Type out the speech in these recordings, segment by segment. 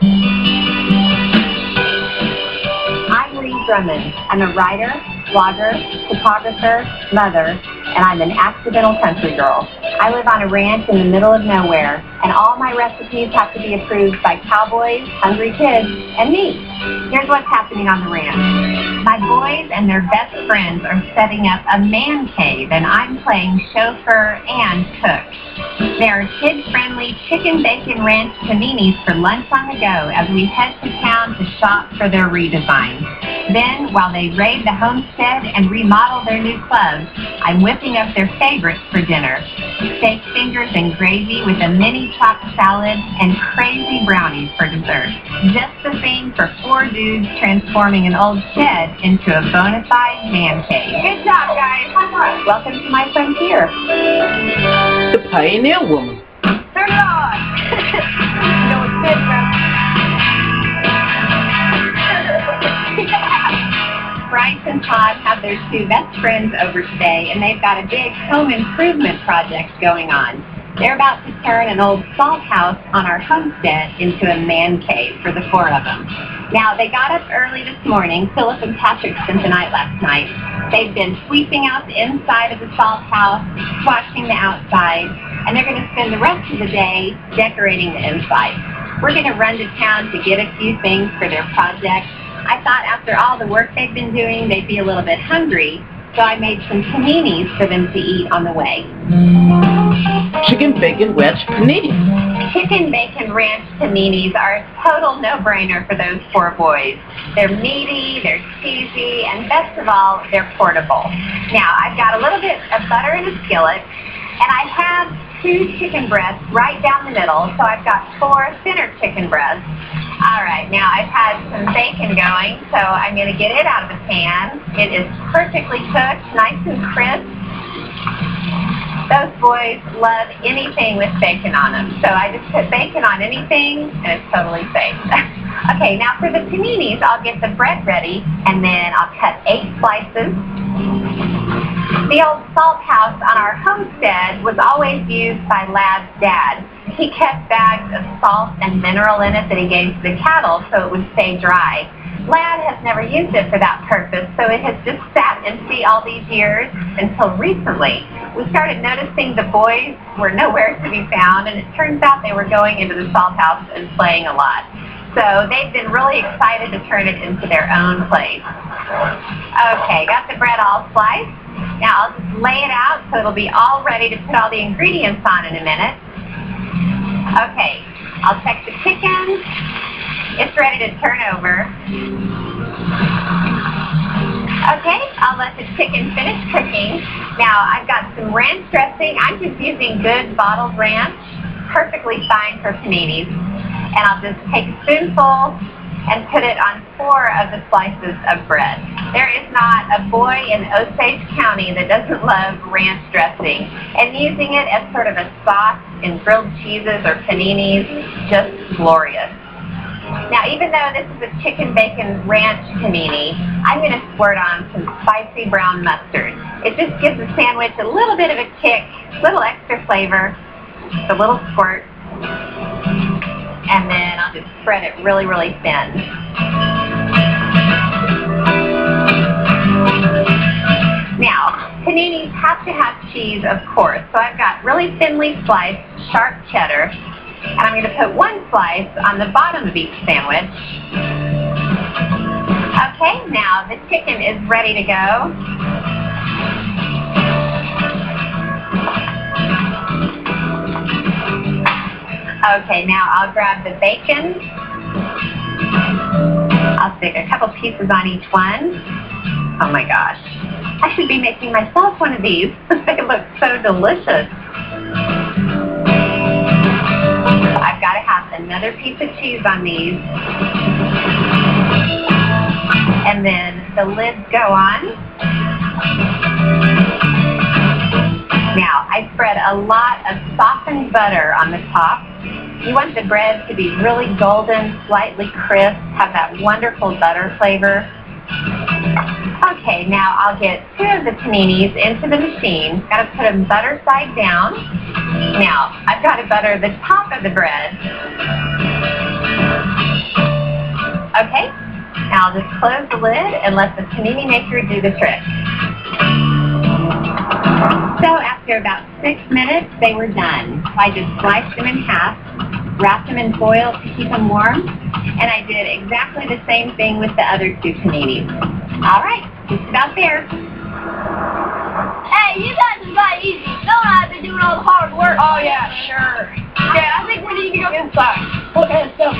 I'm Lee Drummond. I'm a writer, blogger, photographer, mother, and I'm an accidental country girl. I live on a ranch in the middle of nowhere, and all my recipes have to be approved by cowboys, hungry kids, and me. Here's what's happening on the ranch. My boys and their best friends are setting up a man cave, and I'm playing chauffeur and cook. There are kid-friendly chicken bacon ranch paninis for lunch on the go as we head to town to shop for their redesign. Then, while they raid the homestead and remodel their new clubs, I'm whipping up their favorites for dinner. Steak fingers and gravy with a mini chopped salad and crazy brownies for dessert. Just the thing for 4 dudes transforming an old shed into a bona fide man cave. Good job, guys. Welcome to my frontier. The Pioneer Woman. Turn it on. No, it's good, bro. Bryce and Todd have their 2 best friends over today, and they've got a big home improvement project going on. They're about to turn an old salt house on our homestead into a man cave for the 4 of them. Now, they got up early this morning. Philip and Patrick spent the night last night. They've been sweeping out the inside of the salt house, washing the outside, and they're going to spend the rest of the day decorating the inside. We're going to run to town to get a few things for their project. I thought after all the work they've been doing, they'd be a little bit hungry, so I made some paninis for them to eat on the way. Chicken bacon ranch paninis. Chicken bacon ranch paninis are a total no-brainer for those 4 boys. They're meaty, they're cheesy, and best of all, they're portable. Now, I've got a little bit of butter in a skillet, and I have 2 chicken breasts right down the middle, so I've got 4 thinner chicken breasts. All right, now I've had some bacon going, so I'm going to get it out of the pan. It is perfectly cooked, nice and crisp. Those boys love anything with bacon on them, so I just put bacon on anything, and it's totally safe. Okay, now for the paninis, I'll get the bread ready, and then I'll cut 8 slices. The old salt house on our homestead was always used by Lad's dad. He kept bags of salt and mineral in it that he gave to the cattle so it would stay dry. Lad has never used it for that purpose, so it has just sat empty all these years until recently. We started noticing the boys were nowhere to be found, and it turns out they were going into the salt house and playing a lot. So they've been really excited to turn it into their own place. Okay, got the bread all sliced. Now I'll just lay it out so it'll be all ready to put all the ingredients on in a minute. Okay, I'll check the chicken. It's ready to turn over. Okay, I'll let the chicken finish cooking. Now I've got some ranch dressing. I'm just using good bottled ranch, perfectly fine for paninis. And I'll just take a spoonful and put it on 4 of the slices of bread. There is not a boy in Osage County that doesn't love ranch dressing. And using it as sort of a sauce in grilled cheeses or paninis, just glorious. Now, even though this is a chicken bacon ranch panini, I'm going to squirt on some spicy brown mustard. It just gives the sandwich a little bit of a kick, a little extra flavor, just a little squirt. And then I'll just spread it really, really thin. Now, paninis have to have cheese, of course, so I've got really thinly sliced sharp cheddar, and I'm going to put 1 slice on the bottom of each sandwich. Okay, now the chicken is ready to go. Okay, now I'll grab the bacon. I'll stick a couple pieces on each one. Oh my gosh. I should be making myself one of these. They look so delicious. I've got to have another piece of cheese on these. And then the lids go on. Now, I spread a lot of softened butter on the top. You want the bread to be really golden, slightly crisp, have that wonderful butter flavor. Okay, now I'll get 2 of the paninis into the machine. Got to put them butter side down. Now, I've got to butter the top of the bread. Okay, now I'll just close the lid and let the panini maker do the trick. So after about 6 minutes, they were done. I just sliced them in half, wrapped them in foil to keep them warm, and I did exactly the same thing with the other 2 paninis. All right, just about there. Hey, you guys have got easy. Phil and I have been doing all the hard work. Oh, yeah, sure. Okay, I think we need to go inside. Okay, let's go.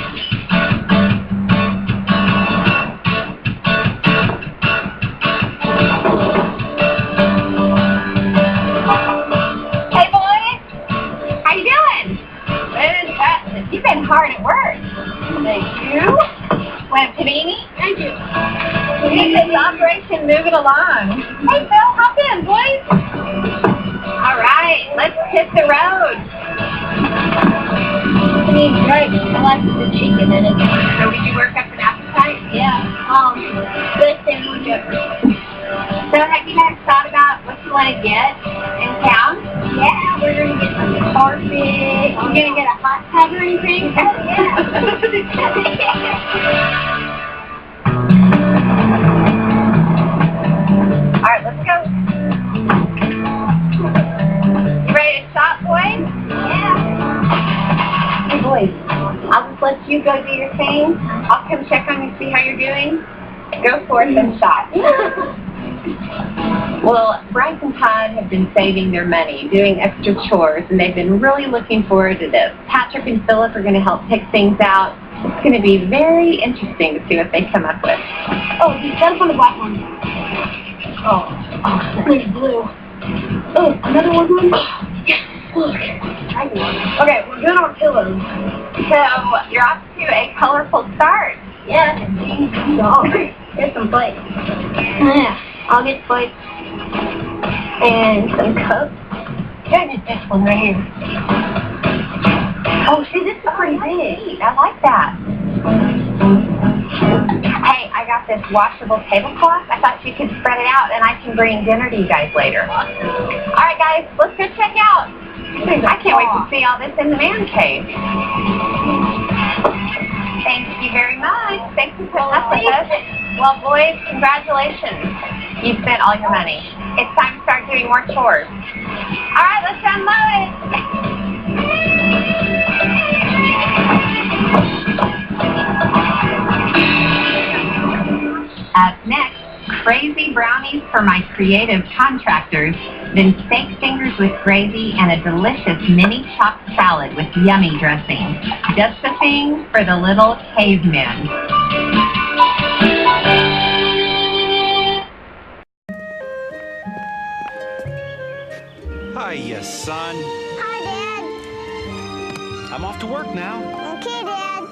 Hey, boys. How you doing? Fantastic. You've been hard at work. Thank you. Want a panini? Thank you. Keep this operation moving along. Hey, Phil, hop in, boys. All right, let's hit the road. Paninis great. I like the chicken in it. So did you work up an appetite? Yeah. Best sandwich ever. So have you guys thought about what you want to get in town? Yeah, we're going to get some starfish. We're going to get a hot tub or anything. Oh, yeah. All right, let's go. You ready to shop, boys? Yeah. Hey, boys, I'll just let you go do your thing. I'll come check on you, see how you're doing. Go forth and shop. Well, Bryce and Todd have been saving their money, doing extra chores, and they've been really looking forward to this. Patrick and Philip are going to help pick things out. It's going to be very interesting to see what they come up with. Oh, he's got on the black one. Oh, pretty blue. Oh, another one? Yes, look. Okay, we're good on pillows. So, you're off to a colorful start. Yeah, here's some plates. Yeah, I'll get plates and some cups. Yeah, get this one right here. Oh, see, this is pretty big. I like that. Hey, I got this washable tablecloth. I thought you could spread it out and I can bring dinner to you guys later. All right, guys, let's go check out. I can't wait to see all this in the man cave. Thank you very much. Thanks for putting up with us. Well, boys, congratulations. You spent all your money. It's time to start doing more chores. All right, let's unload it. Up next, crazy brownies for my creative contractors, then steak fingers with gravy and a delicious mini chopped salad with yummy dressing. Just the thing for the little cavemen. Hiya, son. Hi, Dad. I'm off to work now. Okay, Dad.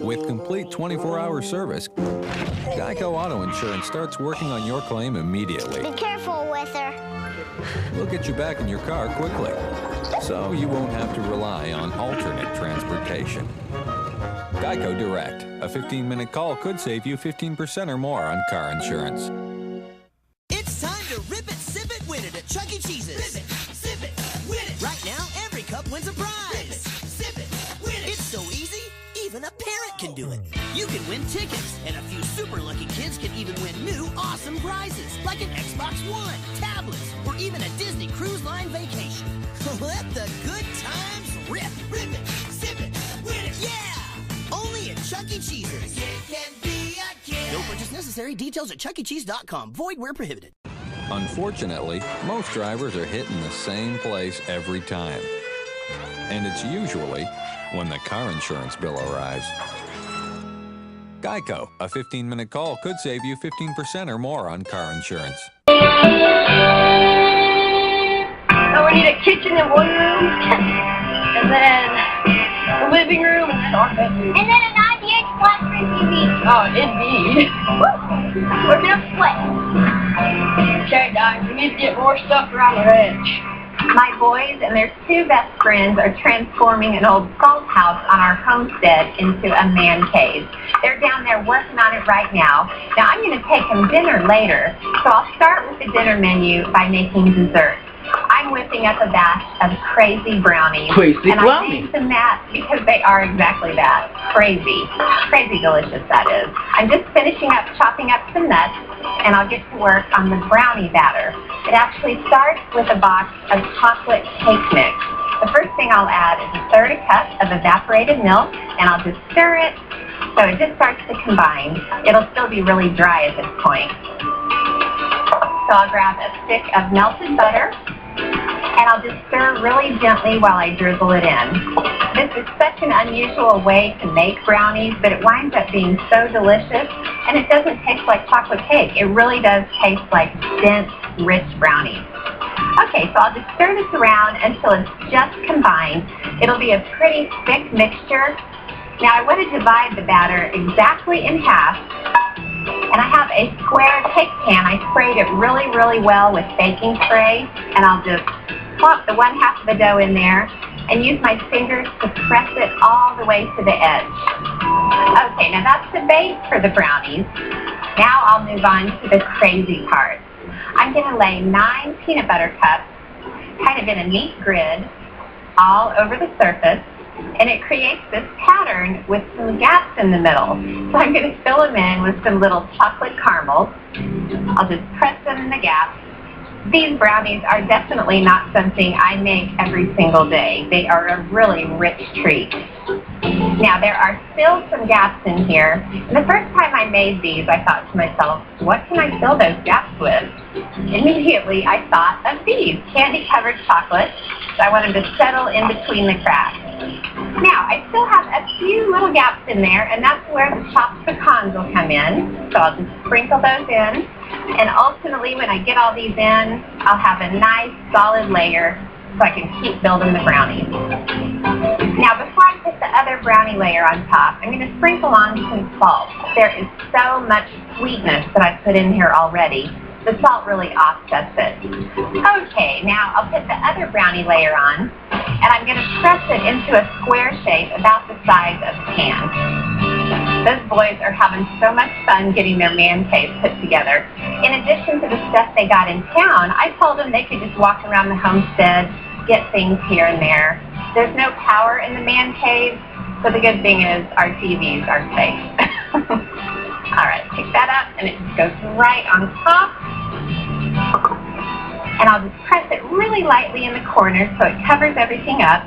With complete 24-hour service, Geico Auto Insurance starts working on your claim immediately. Be careful with her. We'll get you back in your car quickly, so you won't have to rely on alternate transportation. Geico Direct. A 15-minute call could save you 15% or more on car insurance. It's time to rip it, sip it, win it at Chuck E. Cheese's. Rip it, sip it, win it. Right now, every cup wins a prize. Rip it, sip it, win it. It's so easy, even a parent can do it. You can win tickets, and a few super lucky kids can even win new awesome prizes, like an Xbox One, tablets, or even a Disney Cruise Line vacation. Let the good times rip. Rip it, sip it, win it. Yeah! Only at Chuck E. Cheese's. A kid can be a kid. No purchase necessary. Details at chuckecheese.com. Void where prohibited. Unfortunately, most drivers are hitting the same place every time. And it's usually when the car insurance bill arrives. Geico, a 15-minute call could save you 15% or more on car insurance. So we need a kitchen and one room, and then the living room, and then our bedroom. And then a 90-inch flat screen TV. Oh, indeed. We're gonna split. Okay, guys, we need to get more stuff around the ranch. My boys and their 2 best friends are transforming an old salt house on our homestead into a man cave. They're down there working on it right now. Now, I'm going to take them dinner later, so I'll start with the dinner menu by making dessert. I I'm whipping up a batch of crazy brownies. Crazy and brownies. I named them that because they are exactly that. Crazy. Crazy delicious, that is. I'm just finishing up chopping up some nuts, and I'll get to work on the brownie batter. It actually starts with a box of chocolate cake mix. The first thing I'll add is 1/3 cup of evaporated milk, and I'll just stir it so it just starts to combine. It'll still be really dry at this point. So I'll grab a stick of melted butter, and I'll just stir really gently while I drizzle it in. This is such an unusual way to make brownies, but it winds up being so delicious, and it doesn't taste like chocolate cake. It really does taste like dense, rich brownies. Okay, so I'll just stir this around until it's just combined. It'll be a pretty thick mixture. Now I want to divide the batter exactly in half, and I have a square cake pan. I sprayed it really, really well with baking spray, and I'll just plop the 1/2 of the dough in there and use my fingers to press it all the way to the edge. Okay, now that's the base for the brownies. Now I'll move on to the crazy part. I'm going to lay 9 peanut butter cups kind of in a neat grid all over the surface, and it creates this pattern with some gaps in the middle. So I'm going to fill them in with some little chocolate caramels. I'll just press them in the gaps. These brownies are definitely not something I make every single day. They are a really rich treat. Now there are still some gaps in here. And the first time I made these, I thought to myself, what can I fill those gaps with? Immediately I thought of these, candy-covered chocolate. So I want them to settle in between the cracks. Now, I still have a few little gaps in there, and that's where the chopped pecans will come in. So I'll just sprinkle those in. And ultimately, when I get all these in, I'll have a nice solid layer so I can keep building the brownies. Now, before I put the other brownie layer on top, I'm going to sprinkle on some salt. There is so much sweetness that I've put in here already. The salt really offsets it. Okay, now I'll put the other brownie layer on, and I'm going to press it into a square shape about the size of the pan. Those boys are having so much fun getting their man cave put together. In addition to the stuff they got in town, I told them they could just walk around the homestead, get things here and there. There's no power in the man cave, so the good thing is our TVs are safe. All right, pick that up, and it just goes right on top. And I'll just press it really lightly in the corner so it covers everything up.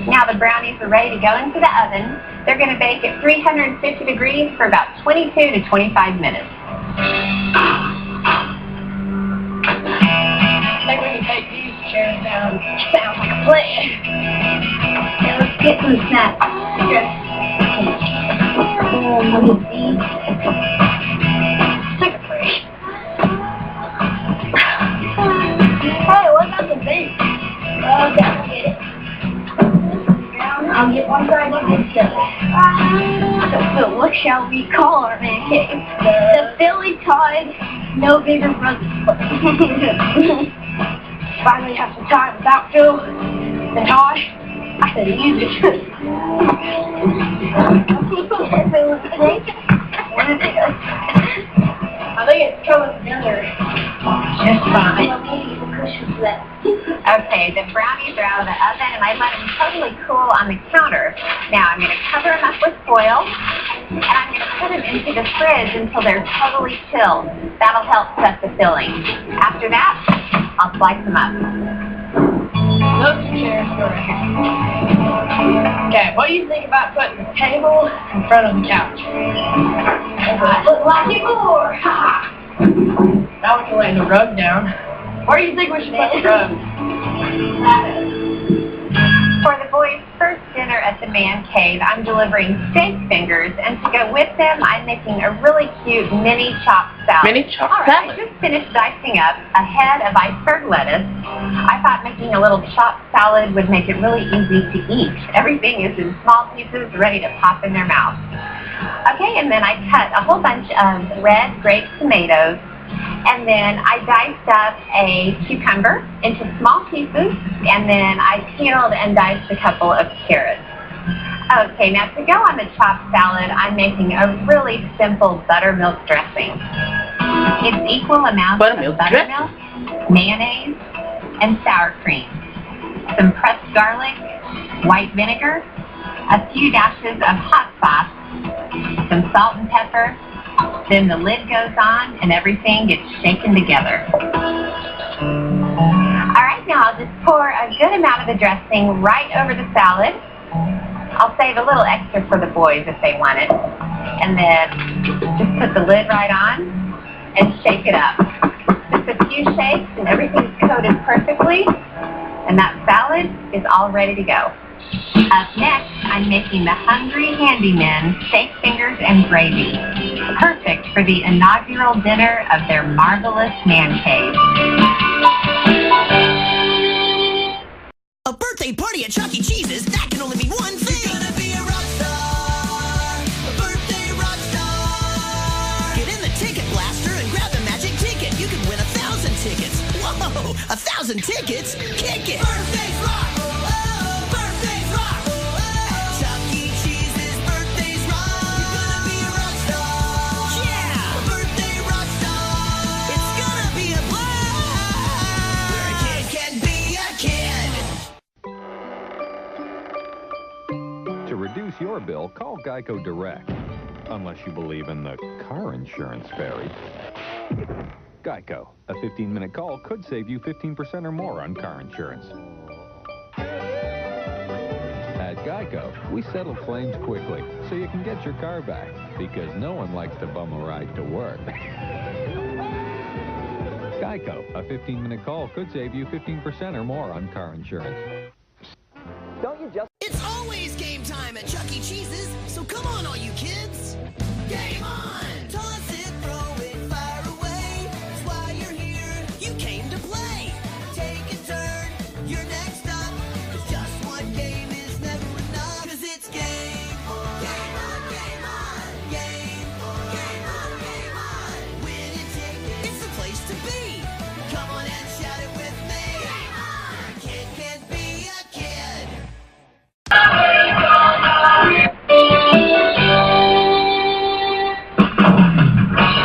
Now the brownies are ready to go into the oven. They're going to bake at 350 degrees for about 22 to 25 minutes. I think we can take these chairs down. Sounds like a plan. Okay, let's get some snacks. Okay. Take a break. Hey, what about the base? Okay, I'll get it. I'll get one side, you get the other. So what shall we call our man cave? The Philly Tide No Bigger Brother. Finally have some time without Phil. Then I said use it. I think it's coming together just fine. Okay, the brownies are out of the oven, and I let them totally cool on the counter. Now I'm going to cover them up with foil, and I'm going to put them into the fridge until they're totally chilled. That'll help set the filling. After that, I'll slice them up. Those chairs go right here. Okay, what do you think about putting the table in front of the couch? Look like it more. Now we can lay the rug down. Where do you think we should put the rug? For the boys' first dinner at the man cave, I'm delivering steak fingers, and to go with them, I'm making a really cute mini chopped salad. Mini chopped All right, salad. I just finished dicing up a head of iceberg lettuce. I thought making a little chopped salad would make it really easy to eat. Everything is in small pieces, ready to pop in their mouth. Okay, and then I cut a whole bunch of red grape tomatoes, and then I diced up a cucumber into small pieces, and then I peeled and diced a couple of carrots. Okay, now to go on the chopped salad, I'm making a really simple buttermilk dressing. It's equal amounts of buttermilk, mayonnaise, and sour cream, some pressed garlic, white vinegar, a few dashes of hot sauce, some salt and pepper. Then the lid goes on and everything gets shaken together. Alright, now I'll just pour a good amount of the dressing right over the salad. I'll save a little extra for the boys if they want it. And then just put the lid right on and shake it up. Just a few shakes and everything's coated perfectly. And that salad is all ready to go. Up next, I'm making the Hungry Handymen steak fingers and gravy. Perfect for the inaugural dinner of their marvelous man cave. A birthday party at Chuck E. Cheese's, that can only mean one thing. You're gonna be a rock star, a birthday rock star. Get in the ticket blaster and grab the magic ticket. You could win 1,000 tickets. Whoa, 1,000 tickets? Kick it. Birthdays rock. To reduce your bill, call Geico Direct. Unless you believe in the car insurance fairy. Geico. A 15-minute call could save you 15% or more on car insurance. At Geico, we settle claims quickly so you can get your car back, because no one likes to bum a ride to work. Geico. A 15-minute call could save you 15% or more on car insurance. It's always game time at Chuck E. Cheese's, so come on, all you kids. Game on! Toss it, throw it, fire away. That's why you're here. You came to play. Take a turn. You're next up. 'Cause just one game is never enough. 'Cause it's game on. Game on, game on. Game on. Game on, game on. Win a ticket. It's the place to be. Come on and shout it with me. Game on! A kid can't be a kid.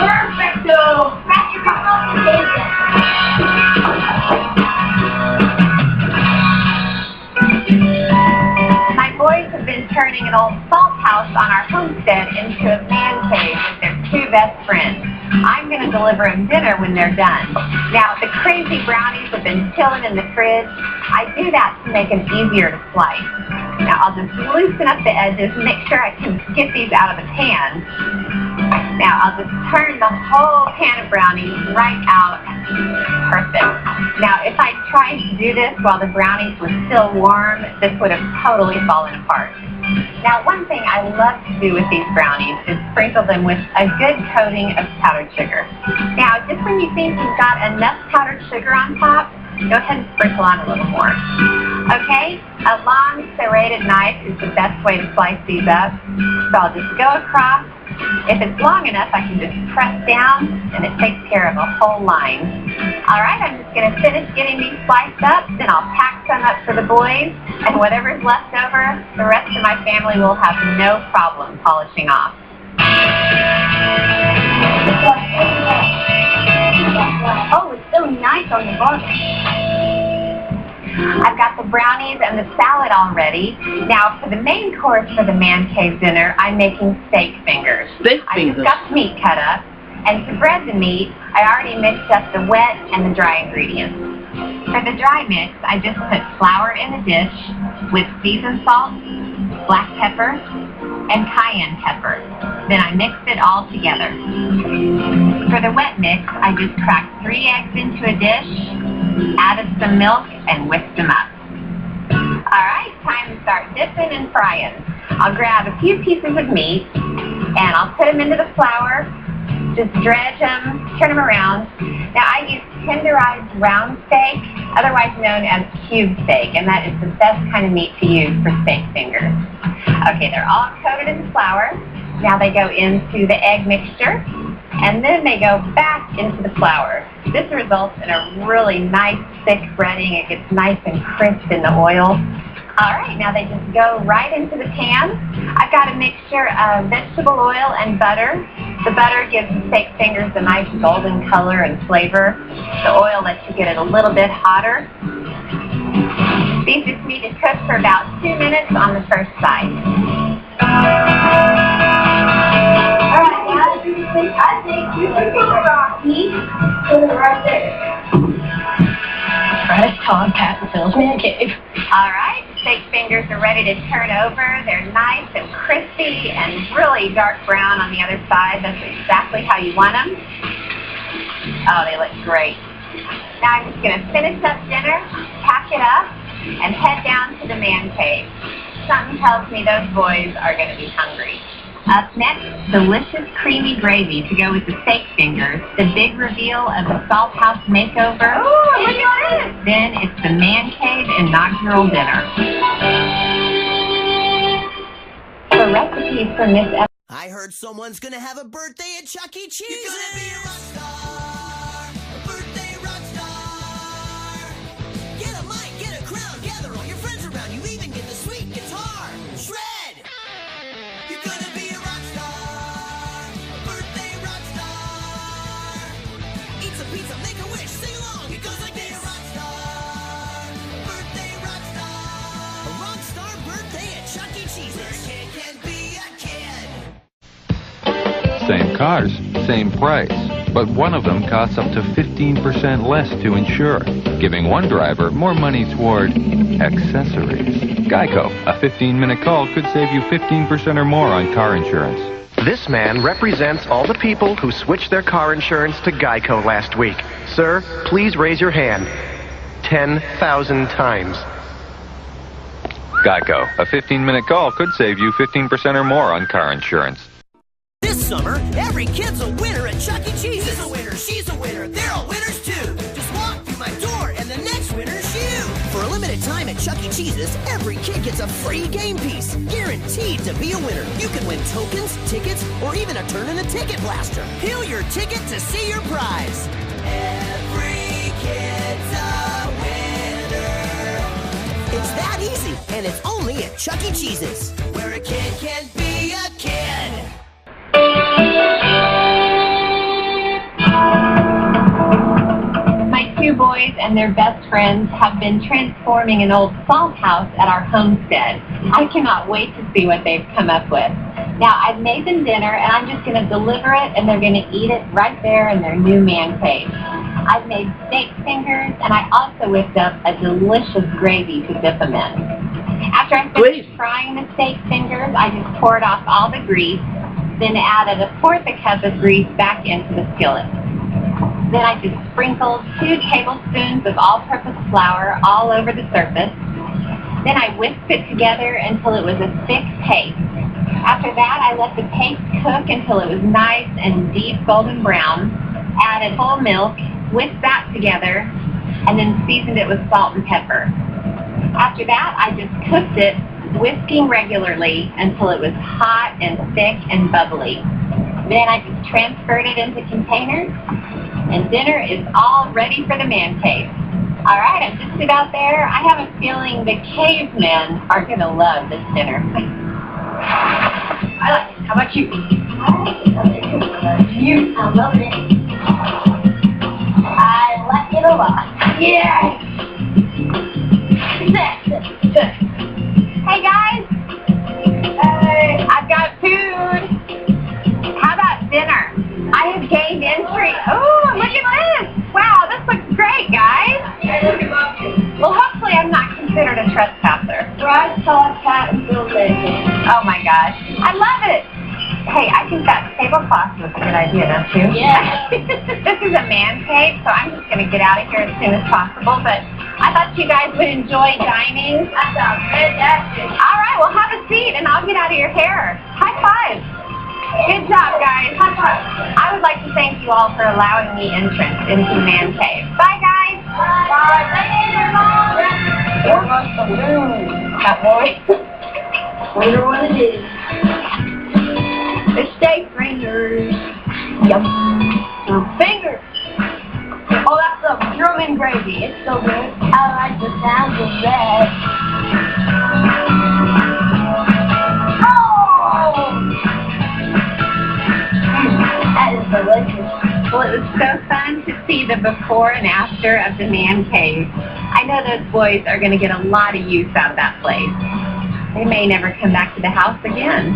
Perfecto! My boys have been turning an old salt house on our homestead into a man cave with their two best friends. I'm going to deliver them dinner when they're done. Now, the crazy brownies have been chilling in the fridge. I do that to make them easier to slice. Now, I'll just loosen up the edges and make sure I can get these out of the pan. Now, I'll just turn the whole pan of brownies right out. Perfect. Now, if I tried to do this while the brownies were still warm, this would have totally fallen apart. Now, one thing I love to do with these brownies is sprinkle them with a good coating of powdered sugar. Now, just when you think you've got enough powdered sugar on top, go ahead and sprinkle on a little more. Okay, a long serrated knife is the best way to slice these up. So I'll just go across. If it's long enough, I can just press down and it takes care of a whole line. Alright, I'm just going to finish getting these sliced up, then I'll pack some up for the boys, and whatever's left over, the rest of my family will have no problem polishing off. Oh, it's so nice on the bottom. I've got the brownies and the salad all ready. Now, for the main course for the man cave dinner, I'm making steak fingers. Steak I fingers. just got the meat cut up, and to bread the meat, I already mixed up the wet and the dry ingredients. For the dry mix, I just put flour in a dish with seasoned salt, black pepper, and cayenne pepper. Then I mixed it all together. For the wet mix, I just cracked 3 eggs into a dish, added some milk, and whisked them up. Alright, time to start dipping and frying. I'll grab a few pieces of meat, and I'll put them into the flour, just dredge them, turn them around. Now I use tenderized round steak, otherwise known as cube steak, and that is the best kind of meat to use for steak fingers. Okay, they're all coated in flour. Now they go into the egg mixture, and then they go back into the flour. This results in a really nice thick breading. It gets nice and crisp in the oil. Alright, now they just go right into the pan. I've got a mixture of vegetable oil and butter. The butter gives the steak fingers a nice golden color and flavor. The oil lets you get it a little bit hotter. These just need to cook for about 2 minutes on the first side. Alright guys, I think we should go Rocky. Put it right there. Right, Tom, Pat, and Phil's man cave. Alright, steak fingers are ready to turn over. They're nice and crispy and really dark brown on the other side. That's exactly how you want them. Oh, they look great. Now I'm just going to finish up dinner, pack it up, and head down to the man cave. Something tells me those boys are going to be hungry. Up next, delicious creamy gravy to go with the steak fingers, the big reveal of the Salt House makeover. Ooh, look at this! Then it's the man cave inaugural dinner. For recipes from this episode, I heard someone's gonna have a birthday at Chuck E. Cheese. You're gonna be a rock star, a birthday rock star. Get a mic, get a crown, gather all your friends around. You even get the sweet guitar. Shred! You're gonna be a rock star, a birthday rock star. Eat some pizza, make a wish, sing along. It goes like this. A rock star, a birthday rock star. A rock star birthday at Chuck E. Cheese. Where a kid can be a kid. Same cars, same price, but one of them costs up to 15% less to insure, giving one driver more money toward accessories. Geico, a 15-minute call could save you 15% or more on car insurance. This man represents all the people who switched their car insurance to Geico last week. Sir, please raise your hand. 10,000 times. Geico, a 15-minute call could save you 15% or more on car insurance. This summer, every kid's a winner at Chuck E. Cheese. He's a winner, she's a winner, they're all winners too. Just walk through my door and the next winner's you. For a limited time at Chuck E. Cheese's, every kid gets a free game piece. Guaranteed to be a winner. You can win tokens, tickets, or even a turn in the ticket blaster. Peel your ticket to see your prize. Every kid's a winner. It's that easy, and it's only at Chuck E. Cheese's, where a kid can be a kid. my two boys and their best friends have been transforming an old salt house at our homestead. I cannot wait to see what they've come up with. Now, I've made them dinner, and I'm just going to deliver it, and they're going to eat it right there in their new man cave. I've made steak fingers, and I also whipped up a delicious gravy to dip them in. After I finished frying the steak fingers, I just poured off all the grease, then added 1/4 cup of grease back into the skillet. Then I just sprinkled 2 tablespoons of all-purpose flour all over the surface. Then I whisked it together until it was a thick paste. After that, I let the paste cook until it was nice and deep golden brown, added whole milk, whisked that together, and then seasoned it with salt and pepper. After that, I just cooked it, whisking regularly until it was hot and thick and bubbly. Then I just transferred it into containers, and dinner is all ready for the man cave. All right, I'm just about there. I have a feeling the cavemen are going to love this dinner. I like it. How about you? I love it. I like it a lot. Yeah. Hey guys. Hey. I've got food. How about dinner? I have gained entry. Oh, look at this. Wow, this looks great, guys. Well, hopefully I'm not considered a trespasser. Fried sauce, Pat, and Phil bacon. Oh my gosh. I love it. Hey, I think that tablecloth was a good idea, don't you? Yeah. This is a man cave, so I'm just going to get out of here as soon as possible, but I thought you guys would enjoy dining. That sounds fantastic. All right, well, have a seat, and I'll get out of your hair. High five. Good job, guys. High five. I would like to thank you all for allowing me entrance into the man cave. Bye, guys. Bye. There goes the balloon. That boy. Wonder what it is. The steak fingers. Yum. Fingers. Oh, that's the German gravy. It's so good. I like the sound of that. Oh! you the before and after of the man cave. I know those boys are going to get a lot of use out of that place. They may never come back to the house again.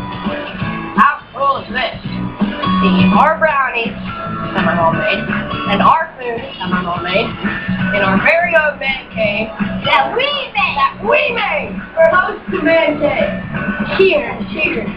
How cool is this? See, our brownies, some are homemade, and our food, some are homemade, in our very own man cave That we made! that we made for host to man cave. Cheers, cheers.